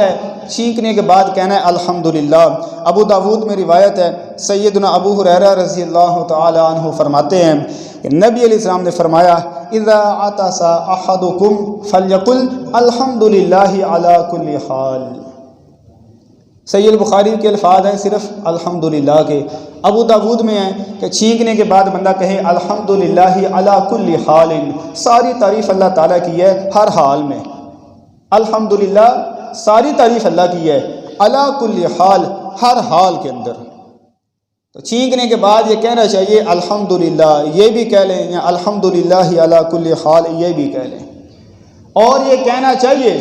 ہے چھینکنے کے بعد کہنا ہے الحمدللہ۔ ابو داود میں روایت ہے، سیدنا ابو ہریرہ رضی اللہ تعالی عنہ فرماتے ہیں کہ نبی علیہ السلام نے فرمایا اذا عطس احدکم فلیقل الحمدللہ علی کل حال۔ صحیح البخاری کے الفاظ ہیں صرف الحمدللہ کے۔ ابو داود میں ہے کہ چھینکنے کے بعد بندہ کہے الحمدللہ علی کل حال، ساری تعریف اللہ تعالیٰ کی ہے ہر حال میں۔ الحمدللہ ساری تعریف اللہ کی ہے علی کل حال، ہر حال کے اندر۔ تو چھینکنے کے بعد یہ کہنا چاہیے الحمدللہ، یہ بھی کہہ لیں، یا الحمدللہ علی کل حال یہ بھی کہہ لیں۔ اور یہ کہنا چاہیے،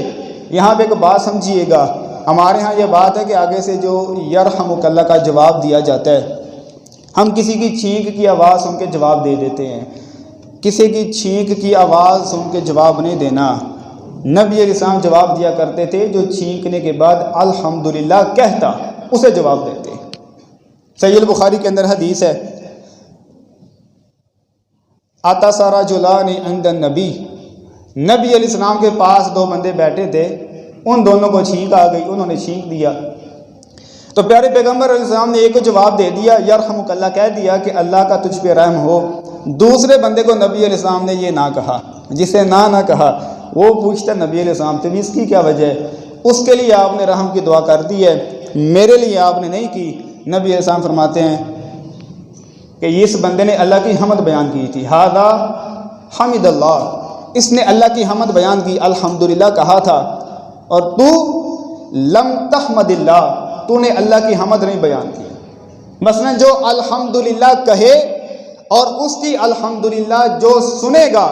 یہاں پہ ایک بات سمجھیے گا، ہمارے ہاں یہ بات ہے کہ آگے سے جو یرحمک اللہ کا جواب دیا جاتا ہے، ہم کسی کی چھینک کی آواز سن کے جواب دے دیتے ہیں۔ کسی کی چھینک کی آواز سن کے جواب نہیں دینا۔ نبی علیہ السلام جواب دیا کرتے تھے جو چھینکنے کے بعد الحمدللہ کہتا اسے جواب دیتے۔ صحیح البخاری کے اندر حدیث ہے، عطس رجلان عند النبی، نبی علیہ السلام کے پاس دو بندے بیٹھے تھے، ان دونوں کو چھینک آ گئی، انہوں نے چھینک دیا تو پیارے پیغمبر علیہ السلام نے ایک کو جواب دے دیا یرحمک اللہ، کہہ دیا کہ اللہ کا تجھ پہ رحم ہو۔ دوسرے بندے کو نبی علیہ السلام نے یہ نہ کہا، جسے نہ کہا، وہ پوچھتا نبی علیہ السلام سے بھی اس کی کیا وجہ ہے؟ اس کے لیے آپ نے رحم کی دعا کر دی ہے، میرے لیے آپ نے نہیں کی۔ نبی علیہ السلام فرماتے ہیں کہ اس بندے نے اللہ کی حمد بیان کی تھی، ھذا حمد اللہ، اس نے اللہ کی حمد بیان کی، الحمدللہ کہا تھا، اور تو لم تحمد اللہ، تو نے اللہ کی حمد نہیں بیان کی۔ مثلا جو الحمدللہ کہے اور اس کی الحمدللہ جو سنے گا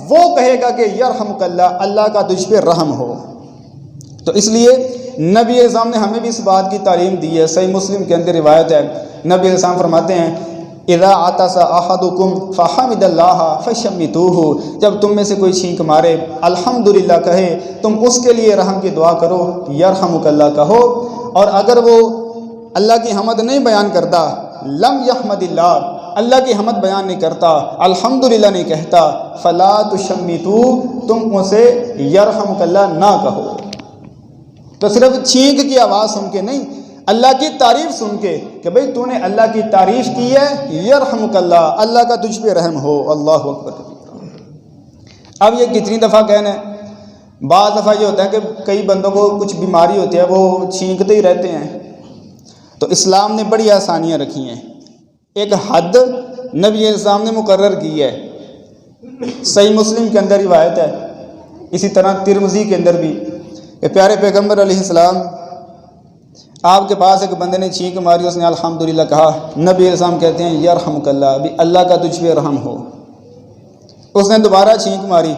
وہ کہے گا کہ یرحمک اللہ، اللہ کا تجھ پہ رحم ہو۔ تو اس لیے نبی علیہ السلام نے ہمیں بھی اس بات کی تعلیم دی ہے۔ صحیح مسلم کے اندر روایت ہے، نبی علیہ السلام فرماتے ہیں اذا عطس احدکم فحمد اللہ فشمتوہ، جب تم میں سے کوئی چھینک مارے الحمدللہ کہے، تم اس کے لیے رحم کی دعا کرو، یرحمک اللہ کہو۔ اور اگر وہ اللہ کی حمد نہیں بیان کرتا، لم یحمد اللہ، اللہ کی حمد بیان نہیں کرتا، الحمدللہ نہیں کہتا، فلا تشمتوہ، تم اسے یرحمک اللہ نہ کہو۔ تو صرف چھینک کی آواز سن کے نہیں، اللہ کی تعریف سن کے کہ بھئی تو نے اللہ کی تعریف کی ہے، یرحمک اللہ، اللہ کا تجھ پہ رحم ہو۔ اللہ اکبر۔ اب یہ کتنی دفعہ کہنا ہے؟ بعض دفعہ یہ ہوتا ہے کہ کئی بندوں کو کچھ بیماری ہوتی ہے، وہ چھینکتے ہی رہتے ہیں، تو اسلام نے بڑی آسانیاں رکھی ہیں، ایک حد نبی علیہ السلام نے مقرر کی ہے۔ صحیح مسلم کے اندر روایت ہے، اسی طرح ترمذی کے اندر بھی، کہ پیارے پیغمبر علیہ السلام آپ کے پاس ایک بندے نے چھینک ماری، اس نے الحمدللہ کہا، نبی علیہ السلام کہتے ہیں یرحمک اللہ، ابھی اللہ کا تجھ پہ رحم ہو۔ اس نے دوبارہ چھینک ماری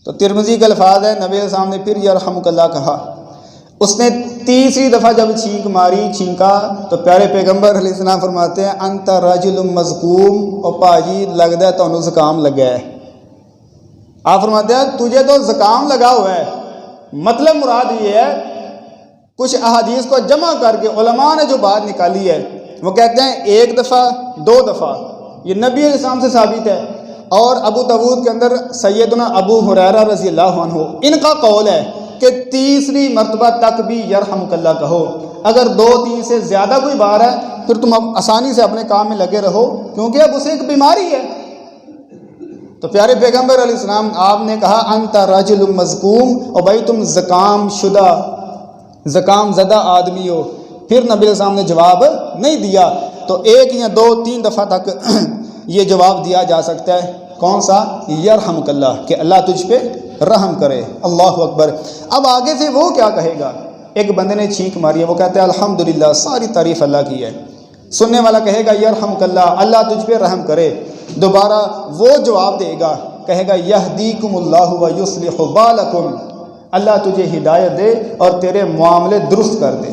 تو ترمذی کا الفاظ ہے، نبی علیہ السلام نے پھر یرحمک اللہ کہا۔ اس نے تیسری دفعہ جب چھینک ماری، چھینکا، تو پیارے پیغمبر علیہ السلام فرماتے ہیں انت رجل مزکوم، اور پاجی لگتا ہے تو زکام لگا ہے۔ آپ فرماتے ہیں تجھے تو زکام لگا ہوا ہے۔ مطلب مراد یہ ہے، کچھ احادیث کو جمع کر کے علماء نے جو بات نکالی ہے، وہ کہتے ہیں ایک دفعہ، دو دفعہ، یہ نبی علیہ السلام سے ثابت ہے۔ اور ابو داود کے اندر سیدنا ابو ہریرہ رضی اللہ عنہ، ان کا قول ہے کہ تیسری مرتبہ تک بھی یرحمک اللہ کہو۔ اگر 2-3 سے زیادہ کوئی بار ہے پھر تم اب آسانی سے اپنے کام میں لگے رہو، کیونکہ اب اسے ایک بیماری ہے۔ تو پیارے پیغمبر علیہ السلام آپ نے کہا انت رجل مزکوم، اور بھائی تم زکام شدہ، زکام زدہ آدمی ہو۔ پھر نبی علیہ السلام نے جواب نہیں دیا، تو 1 یا 2-3 دفعہ تک یہ جواب دیا جا سکتا ہے۔ کون سا؟ یرحمک اللہ، کہ اللہ تجھ پہ رحم کرے۔ اللہ اکبر۔ اب آگے سے وہ کیا کہے گا؟ ایک بندے نے چھینک ماری ہے، وہ کہتا ہے الحمدللہ، ساری تعریف اللہ کی ہے۔ سننے والا کہے گا یرحمک اللہ، اللہ تجھ پہ رحم کرے۔ دوبارہ وہ جواب دے گا، کہے گا یہدیکم اللہ ویصلح بالکم، اللہ تجھے ہدایت دے اور تیرے معاملے درست کر دے۔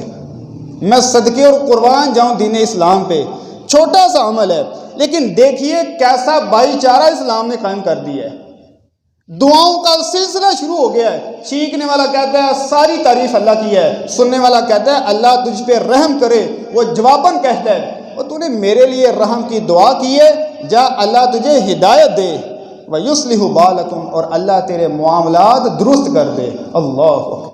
میں صدقے اور قربان جاؤں دین اسلام پہ، چھوٹا سا عمل ہے لیکن دیکھیے کیسا بھائی چارہ اسلام نے قائم کر دیا ہے۔ دعاؤں کا سلسلہ شروع ہو گیا ہے۔ چھینکنے والا کہتا ہے ساری تعریف اللہ کی ہے، سننے والا کہتا ہے اللہ تجھ پہ رحم کرے، وہ جواباً کہتا ہے اور تو نے میرے لیے رحم کی دعا کی ہے، جا اللہ تجھے ہدایت دے، وَيُصْلِحُ بَالَكُمْ، اور اللہ تیرے معاملات درست کر دے۔ اللہ